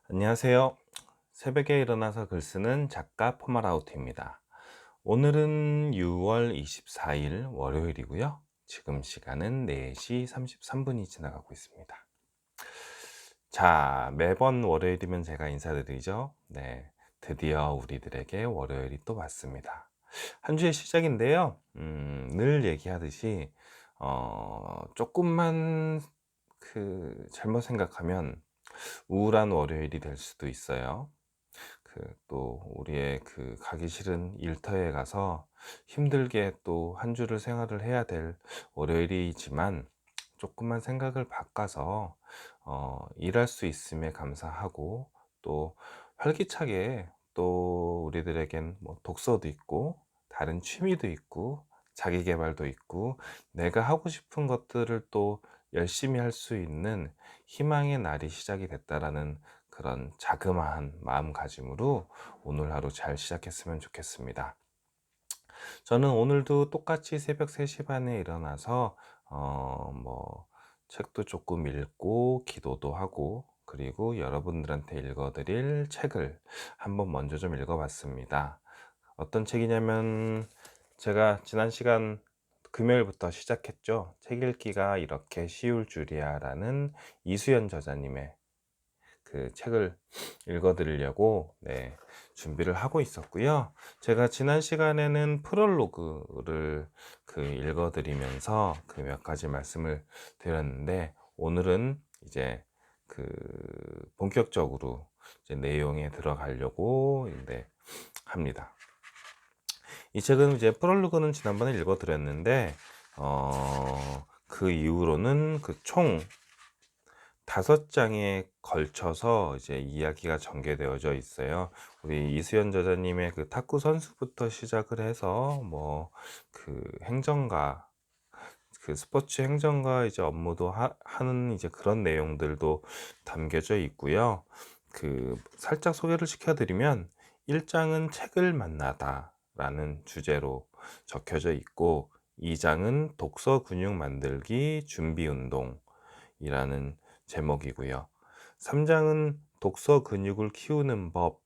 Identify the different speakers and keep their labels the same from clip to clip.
Speaker 1: 안녕하세요. 새벽에 일어나서 글 쓰는 작가 포마라우트입니다. 오늘은 6월 24일 월요일이고요. 지금 시간은 4시 33분이 지나가고 있습니다. 자, 매번 월요일이면 제가 인사드리죠. 네, 드디어 우리들에게 월요일이 또 왔습니다. 한 주의 시작인데요. 늘 얘기하듯이 조금만 잘못 생각하면 우울한 월요일이 될 수도 있어요. 또 우리의 가기 싫은 일터에 가서 힘들게 또 한 주를 생활을 해야 될 월요일이지만 조금만 생각을 바꿔서 일할 수 있음에 감사하고, 또 활기차게, 또 우리들에겐 뭐 독서도 있고 다른 취미도 있고 자기 개발도 있고 내가 하고 싶은 것들을 또 열심히 할 수 있는 희망의 날이 시작이 됐다라는 그런 자그마한 마음가짐으로 오늘 하루 잘 시작했으면 좋겠습니다. 저는 오늘도 똑같이 새벽 3시 반에 일어나서 뭐 책도 조금 읽고 기도도 하고, 그리고 여러분들한테 읽어드릴 책을 한번 먼저 좀 읽어봤습니다. 어떤 책이냐면, 제가 지난 시간 금요일부터 시작했죠. 책 읽기가 이렇게 쉬울 줄이야 라는 이수연 저자님의 그 책을 읽어드리려고 준비를 하고 있었고요. 제가 지난 시간에는 프롤로그를 읽어드리면서 몇 가지 말씀을 드렸는데, 오늘은 이제 본격적으로 이제 내용에 들어가려고 합니다. 이 책은 이제 프롤로그는 지난번에 읽어드렸는데 그 이후로는 총 5장에 걸쳐서 이제 이야기가 전개되어져 있어요. 우리 이수연 저자님의 탁구 선수부터 시작을 해서 뭐 행정가, 스포츠 행정가 이제 업무도 하는 이제 그런 내용들도 담겨져 있고요. 살짝 소개를 시켜드리면, 1장은 책을 만나다 라는 주제로 적혀져 있고, 2장은 독서 근육 만들기 준비 운동이라는 제목이고요. 3장은 독서 근육을 키우는 법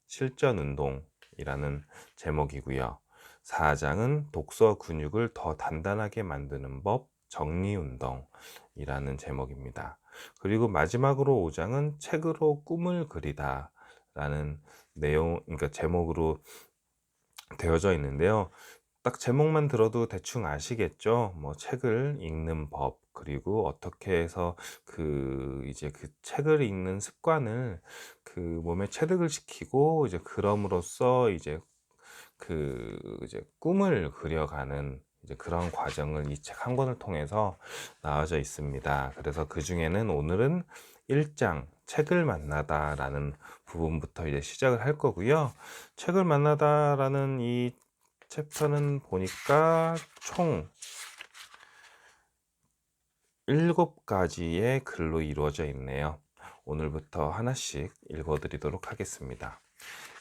Speaker 1: 실전 운동이라는 제목이고요. 4장은 독서 근육을 더 단단하게 만드는 법 정리 운동이라는 제목입니다. 그리고 마지막으로 5장은 책으로 꿈을 그리다 라는 그러니까 제목으로 되어져 있는데요. 딱 제목만 들어도 대충 아시겠죠? 뭐 책을 읽는 법, 그리고 어떻게 해서 이제 책을 읽는 습관을 몸에 체득을 시키고, 이제 그럼으로써 이제 이제 꿈을 그려가는 이제 그런 과정을 이 책 한 권을 통해서 나와져 있습니다. 그래서 그 중에는 오늘은 1장 책을 만나다라는 부분부터 이제 시작을 할 거고요. 책을 만나다라는 이 챕터는 보니까 총 7가지의 글로 이루어져 있네요. 오늘부터 하나씩 읽어드리도록 하겠습니다.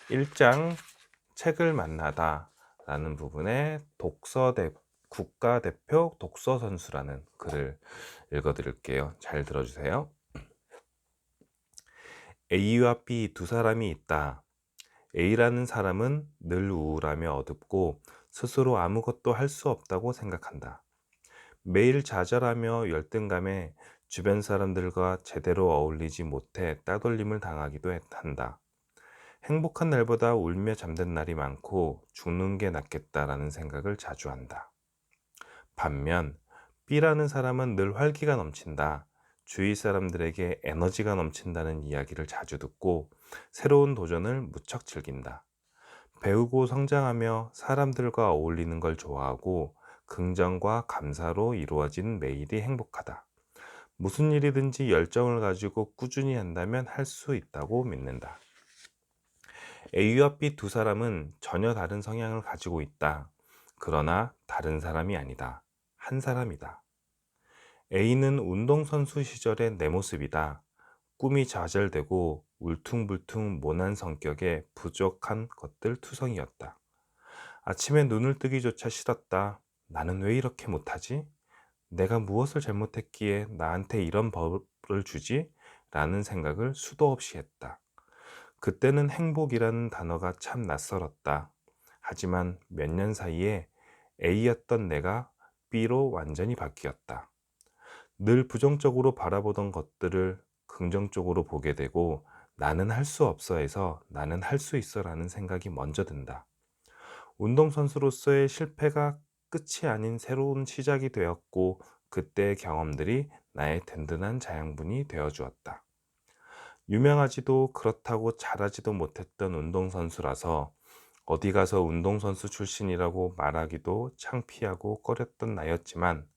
Speaker 1: 1장 책을 만나다 라는 부분에 국가대표 독서선수라는 글을 읽어드릴게요. 잘 들어주세요. A와 B 두 사람이 있다. A라는 사람은 늘 우울하며 어둡고 스스로 아무것도 할 수 없다고 생각한다. 매일 좌절하며 열등감에 주변 사람들과 제대로 어울리지 못해 따돌림을 당하기도 한다. 행복한 날보다 울며 잠든 날이 많고 죽는 게 낫겠다라는 생각을 자주 한다. 반면 B라는 사람은 늘 활기가 넘친다. 주위 사람들에게 에너지가 넘친다는 이야기를 자주 듣고 새로운 도전을 무척 즐긴다. 배우고 성장하며 사람들과 어울리는 걸 좋아하고 긍정과 감사로 이루어진 매일이 행복하다. 무슨 일이든지 열정을 가지고 꾸준히 한다면 할 수 있다고 믿는다. A와 B 두 사람은 전혀 다른 성향을 가지고 있다. 그러나 다른 사람이 아니다. 한 사람이다. A는 운동선수 시절의 내 모습이다. 꿈이 좌절되고 울퉁불퉁 모난 성격에 부족한 것들 투성이었다. 아침에 눈을 뜨기조차 싫었다. 나는 왜 이렇게 못하지? 내가 무엇을 잘못했기에 나한테 이런 벌을 주지? 라는 생각을 수도 없이 했다. 그때는 행복이라는 단어가 참 낯설었다. 하지만 몇 년 사이에 A였던 내가 B로 완전히 바뀌었다. 늘 부정적으로 바라보던 것들을 긍정적으로 보게 되고 나는 할 수 없어에서 나는 할 수 있어라는 생각이 먼저 든다. 운동선수로서의 실패가 끝이 아닌 새로운 시작이 되었고 그때의 경험들이 나의 든든한 자양분이 되어 주었다. 유명하지도 그렇다고 잘하지도 못했던 운동선수라서 어디 가서 운동선수 출신이라고 말하기도 창피하고 꺼렸던 나였지만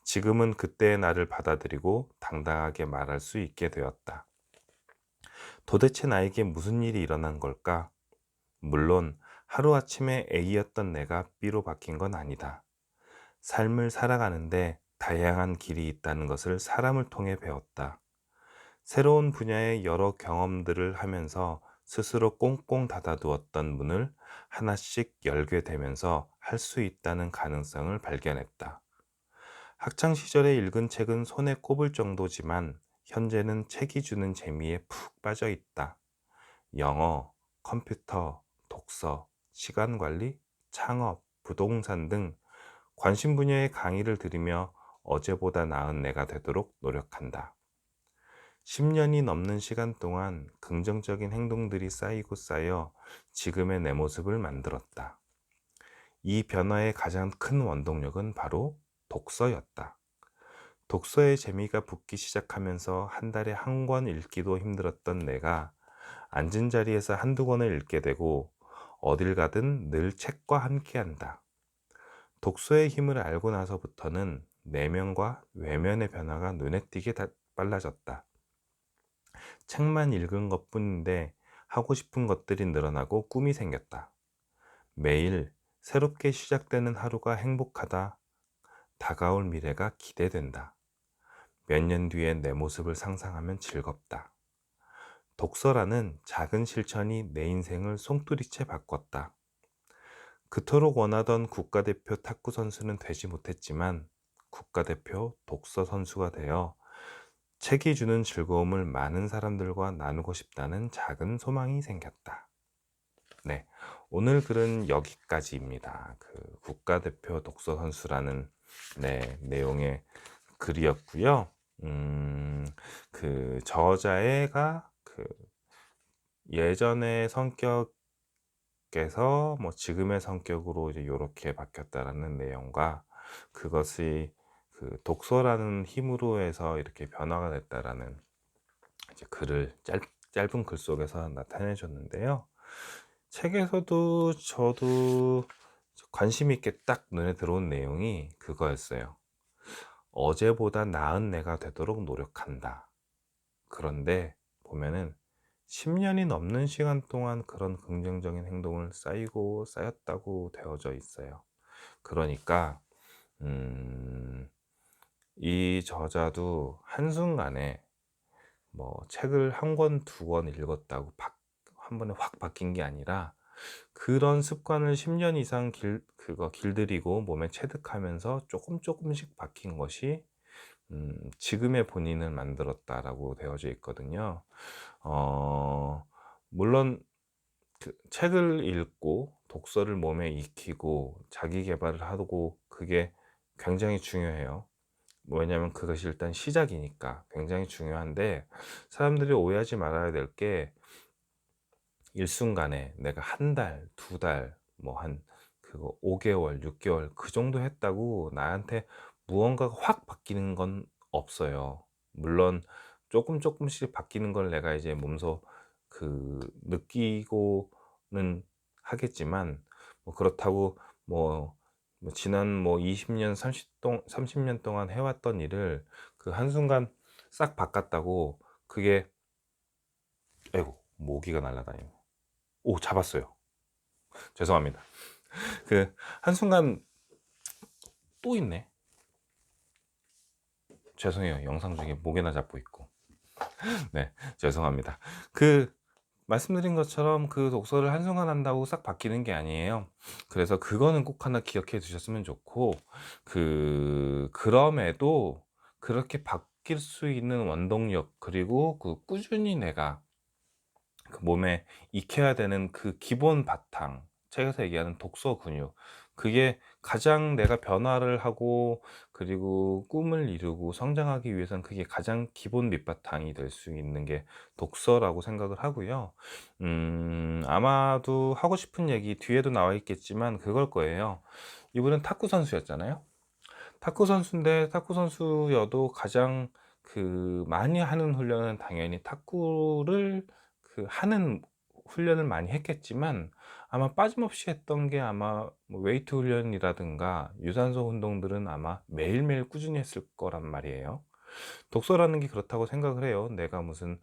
Speaker 1: 지금은 그때의 나를 받아들이고 당당하게 말할 수 있게 되었다. 도대체 나에게 무슨 일이 일어난 걸까? 물론 하루아침에 A였던 내가 B로 바뀐 건 아니다. 삶을 살아가는데 다양한 길이 있다는 것을 사람을 통해 배웠다. 새로운 분야의 여러 경험들을 하면서 스스로 꽁꽁 닫아두었던 문을 하나씩 열게 되면서 할 수 있다는 가능성을 발견했다. 학창 시절에 읽은 책은 손에 꼽을 정도지만 현재는 책이 주는 재미에 푹 빠져 있다. 영어, 컴퓨터, 독서, 시간 관리, 창업, 부동산 등 관심 분야의 강의를 들으며 어제보다 나은 내가 되도록 노력한다. 10년이 넘는 시간 동안 긍정적인 행동들이 쌓이고 쌓여 지금의 내 모습을 만들었다. 이 변화의 가장 큰 원동력은 바로 독서였다. 독서의 재미가 붙기 시작하면서 한 달에 한 권 읽기도 힘들었던 내가 앉은 자리에서 한두 권을 읽게 되고 어딜 가든 늘 책과 함께한다. 독서의 힘을 알고 나서부터는 내면과 외면의 변화가 눈에 띄게 빨라졌다. 책만 읽은 것뿐인데 하고 싶은 것들이 늘어나고 꿈이 생겼다. 매일 새롭게 시작되는 하루가 행복하다. 다가올 미래가 기대된다. 몇 년 뒤에 내 모습을 상상하면 즐겁다. 독서라는 작은 실천이 내 인생을 송두리째 바꿨다. 그토록 원하던 국가대표 탁구 선수는 되지 못했지만 국가대표 독서 선수가 되어 책이 주는 즐거움을 많은 사람들과 나누고 싶다는 작은 소망이 생겼다. 네, 오늘 글은 여기까지입니다. 그 국가대표 독서 선수라는 내용의 글이었고요. 그 저자애가 그 예전의 성격에서 뭐 지금의 성격으로 이제 요렇게 바뀌었다라는 내용과 그것이 그 독서라는 힘으로 해서 이렇게 변화가 됐다라는 이제 글을 짧은 글 속에서 나타내 줬는데요. 책에서도 저도 관심 있게 딱 눈에 들어온 내용이 그거였어요. 어제보다 나은 내가 되도록 노력한다. 그런데 보면은 10년이 넘는 시간 동안 그런 긍정적인 행동을 쌓이고 쌓였다고 되어져 있어요. 그러니까 이 저자도 한순간에 뭐 책을 한 권, 두 권 읽었다고 한 번에 확 바뀐 게 아니라 그런 습관을 10년 이상 길들이고 몸에 체득하면서 조금씩 바뀐 것이 지금의 본인을 만들었다라고 되어져 있거든요. 물론 그 책을 읽고 독서를 몸에 익히고 자기 계발을 하고 그게 굉장히 중요해요. 왜냐면 그것이 일단 시작이니까 굉장히 중요한데 사람들이 오해하지 말아야 될 게 일순간에 내가 한 달, 두 달, 뭐 한 그거 5개월, 6개월 그 정도 했다고 나한테 무언가가 확 바뀌는 건 없어요. 물론 조금씩 바뀌는 걸 내가 이제 몸소 그 느끼고는 하겠지만 뭐 그렇다고 뭐 지난 뭐 20년, 30년 동안 해왔던 일을 그 한순간 싹 바꿨다고 그게 아이고 모기가 날아다니네. 오, 잡았어요. 죄송합니다. 그 한순간 또 있네. 죄송해요. 영상 중에 모기나 잡고 있고. 네, 죄송합니다. 그 말씀드린 것처럼 그 독서를 한순간 한다고 싹 바뀌는 게 아니에요. 그래서 그거는 꼭 하나 기억해 두셨으면 좋고 그럼에도 그렇게 바뀔 수 있는 원동력 그리고 그 꾸준히 내가 그 몸에 익혀야 되는 그 기본 바탕, 책에서 얘기하는 독서 근육, 그게 가장 내가 변화를 하고 그리고 꿈을 이루고 성장하기 위해서는 그게 가장 기본 밑바탕이 될 수 있는 게 독서라고 생각을 하고요. 아마도 하고 싶은 얘기 뒤에도 나와 있겠지만 그걸 거예요. 이분은 탁구 선수였잖아요. 탁구 선수인데 탁구 선수여도 가장 많이 하는 훈련은 당연히 탁구를 하는 훈련을 많이 했겠지만, 아마 빠짐없이 했던 게 아마 뭐 웨이트 훈련이라든가 유산소 운동들은 아마 매일매일 꾸준히 했을 거란 말이에요. 독서라는 게 그렇다고 생각을 해요. 내가 무슨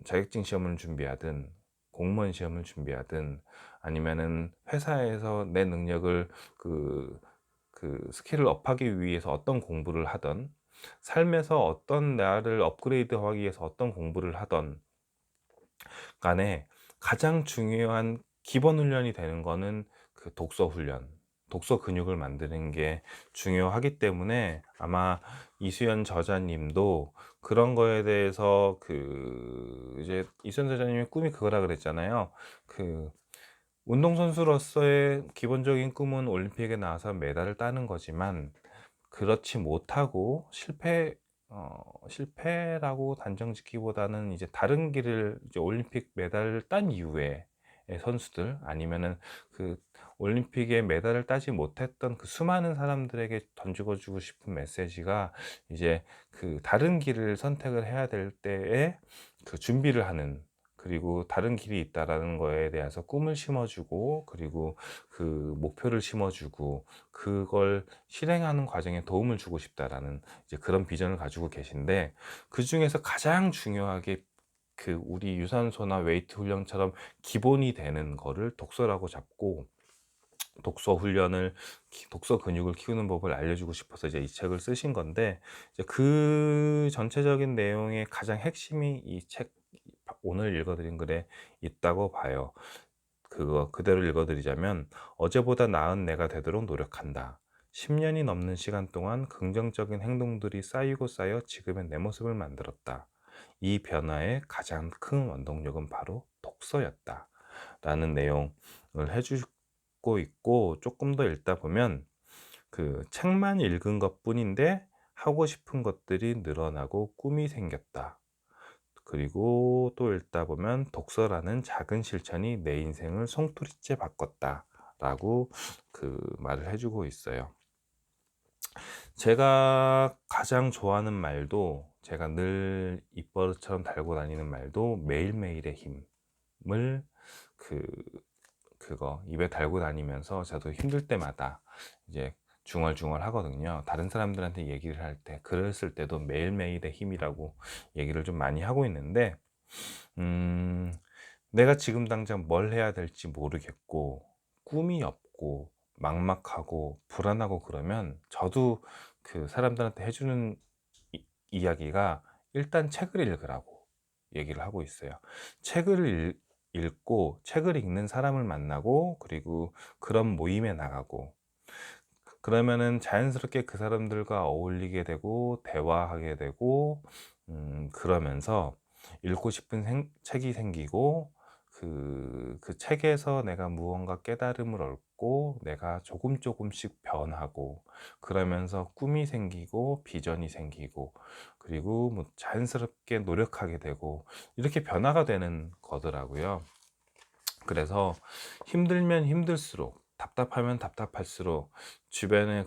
Speaker 1: 자격증 시험을 준비하든 공무원 시험을 준비하든 아니면은 회사에서 내 능력을 그 스킬을 업하기 위해서 어떤 공부를 하던, 삶에서 어떤 나를 업그레이드하기 위해서 어떤 공부를 하던 간에 가장 중요한 기본 훈련이 되는 거는 독서 훈련, 독서 근육을 만드는 게 중요하기 때문에, 아마 이수연 저자님도 그런 거에 대해서 이제 이수연 저자님의 꿈이 그거라 그랬잖아요. 운동선수로서의 기본적인 꿈은 올림픽에 나와서 메달을 따는 거지만, 그렇지 못하고 실패라고 단정 짓기보다는 이제 다른 길을, 이제 올림픽 메달을 딴 이후에 선수들, 아니면은 그 올림픽에 메달을 따지 못했던 그 수많은 사람들에게 던지고 주고 싶은 메시지가, 이제 다른 길을 선택을 해야 될 때에 준비를 하는, 그리고 다른 길이 있다라는 거에 대해서 꿈을 심어주고, 그리고 목표를 심어주고, 그걸 실행하는 과정에 도움을 주고 싶다라는 이제 그런 비전을 가지고 계신데, 그 중에서 가장 중요하게 우리 유산소나 웨이트 훈련처럼 기본이 되는 거를 독서라고 잡고, 독서 근육을 키우는 법을 알려주고 싶어서 이제 이 책을 쓰신 건데, 이제 그 전체적인 내용의 가장 핵심이 이 책 오늘 읽어드린 글에 있다고 봐요. 그거 그대로 읽어드리자면, 어제보다 나은 내가 되도록 노력한다. 10년이 넘는 시간 동안 긍정적인 행동들이 쌓이고 쌓여 지금의 내 모습을 만들었다. 이 변화의 가장 큰 원동력은 바로 독서였다. 라는 내용을 해주고 있고, 조금 더 읽다 보면 책만 읽은 것 뿐인데 하고 싶은 것들이 늘어나고 꿈이 생겼다. 그리고 또 읽다 보면 독서라는 작은 실천이 내 인생을 송두리째 바꿨다 라고 말을 해주고 있어요. 제가 가장 좋아하는 말도, 제가 늘 입버릇처럼 달고 다니는 말도 매일매일의 힘을 그거 입에 달고 다니면서 저도 힘들 때마다 이제 중얼중얼 하거든요. 다른 사람들한테 얘기를 할 때, 글을 쓸 때도 매일매일의 힘이라고 얘기를 좀 많이 하고 있는데, 음, 내가 지금 당장 뭘 해야 될지 모르겠고 꿈이 없고 막막하고 불안하고 그러면, 저도 사람들한테 해주는 이야기가 일단 책을 읽으라고 얘기를 하고 있어요. 읽고 책을 읽는 사람을 만나고, 그리고 그런 모임에 나가고, 그러면은 자연스럽게 그 사람들과 어울리게 되고 대화하게 되고, 그러면서 읽고 싶은 책이 생기고, 그 책에서 내가 무언가 깨달음을 얻고 내가 조금씩 변하고, 그러면서 꿈이 생기고 비전이 생기고, 그리고 뭐 자연스럽게 노력하게 되고, 이렇게 변화가 되는 거더라고요. 그래서 힘들면 힘들수록, 답답하면 답답할수록 주변에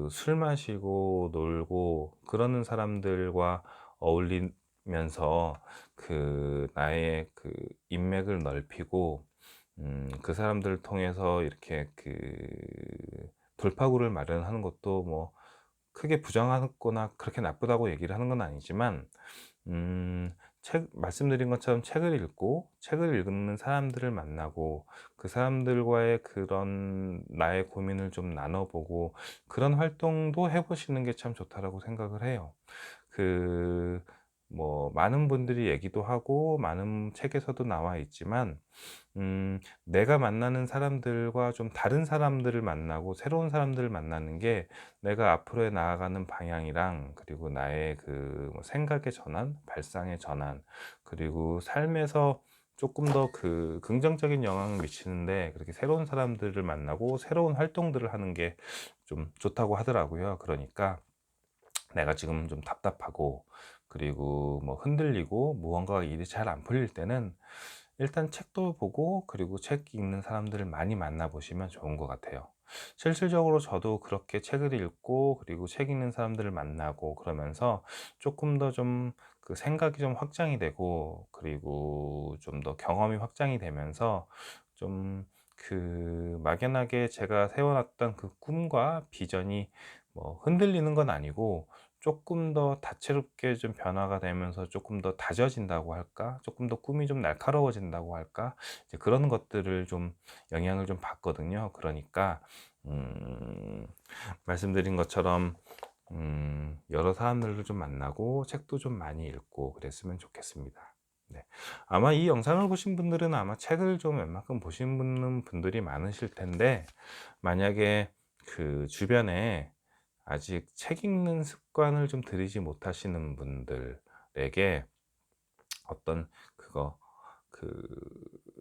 Speaker 1: 술 마시고 놀고 그러는 사람들과 어울리면서 나의 인맥을 넓히고, 그 사람들을 통해서 이렇게 돌파구를 마련하는 것도 뭐 크게 부정하거나 그렇게 나쁘다고 얘기를 하는 건 아니지만, 말씀드린 것처럼 책을 읽는 사람들을 만나고, 그 사람들과의 그런 나의 고민을 좀 나눠보고, 그런 활동도 해보시는 게 참 좋다라고 생각을 해요. 그 뭐 많은 분들이 얘기도 하고 많은 책에서도 나와 있지만 내가 만나는 사람들과 좀 다른 사람들을 만나고 새로운 사람들을 만나는 게 내가 앞으로 나아가는 방향이랑, 그리고 나의 그뭐 생각의 전환, 발상의 전환, 그리고 삶에서 조금 더 그 긍정적인 영향을 미치는데, 그렇게 새로운 사람들을 만나고 새로운 활동들을 하는 게 좀 좋다고 하더라고요. 그러니까 내가 지금 좀 답답하고, 그리고 뭐 흔들리고 무언가 일이 잘 안 풀릴 때는 일단 책도 보고, 그리고 책 읽는 사람들을 많이 만나 보시면 좋은 것 같아요. 실질적으로 저도 그렇게 책을 읽고, 그리고 책 읽는 사람들을 만나고 그러면서 조금 더 좀 그 생각이 좀 확장이 되고, 그리고 좀 더 경험이 확장이 되면서 좀 그 막연하게 제가 세워놨던 그 꿈과 비전이 뭐 흔들리는 건 아니고, 조금 더 다채롭게 좀 변화가 되면서 조금 더 다져진다고 할까? 조금 더 꿈이 좀 날카로워진다고 할까? 이제 그런 것들을 좀 영향을 좀 받거든요. 그러니까 음 말씀드린 것처럼 여러 사람들을 좀 만나고 책도 좀 많이 읽고 그랬으면 좋겠습니다. 네. 아마 이 영상을 보신 분들은 아마 책을 좀 웬만큼 보시는 분들이 많으실 텐데, 만약에 그 주변에 아직 책 읽는 습관을 좀 들이지 못하시는 분들에게 어떤 그거 그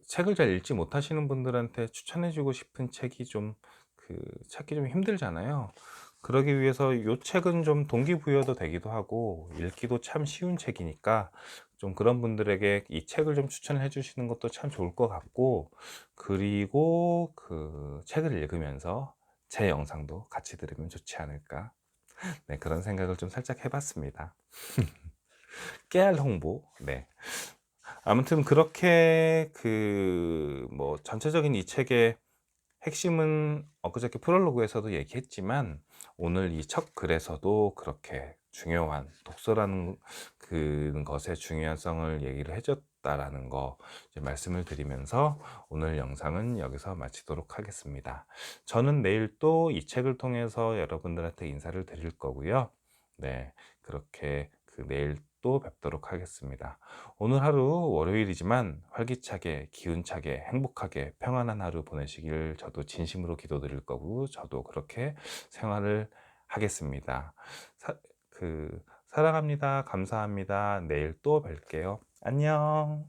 Speaker 1: 책을 잘 읽지 못하시는 분들한테 추천해 주고 싶은 책이 좀 그 찾기 좀 힘들잖아요. 그러기 위해서 요 책은 좀 동기부여도 되기도 하고 읽기도 참 쉬운 책이니까, 좀 그런 분들에게 이 책을 좀 추천해 주시는 것도 참 좋을 것 같고, 그리고 그 책을 읽으면서 제 영상도 같이 들으면 좋지 않을까, 네, 그런 생각을 좀 살짝 해 봤습니다. 깨알 홍보. 네. 아무튼 그렇게 그 뭐 전체적인 이 책의 핵심은 엊그저께 프롤로그에서도 얘기했지만, 오늘 이 첫 글에서도 그렇게 중요한 독서라는 그 것의 중요성을 얘기를 해 줬다라는 거 이제 말씀을 드리면서 오늘 영상은 여기서 마치도록 하겠습니다. 저는 내일 또 이 책을 통해서 여러분들한테 인사를 드릴 거고요. 네. 그렇게 그 내일 또 뵙도록 하겠습니다. 오늘 하루 월요일이지만 활기차게, 기운차게, 행복하게, 평안한 하루 보내시길 저도 진심으로 기도드릴 거고, 저도 그렇게 생활을 하겠습니다. 사, 사랑합니다. 감사합니다. 내일 또 뵐게요. 안녕.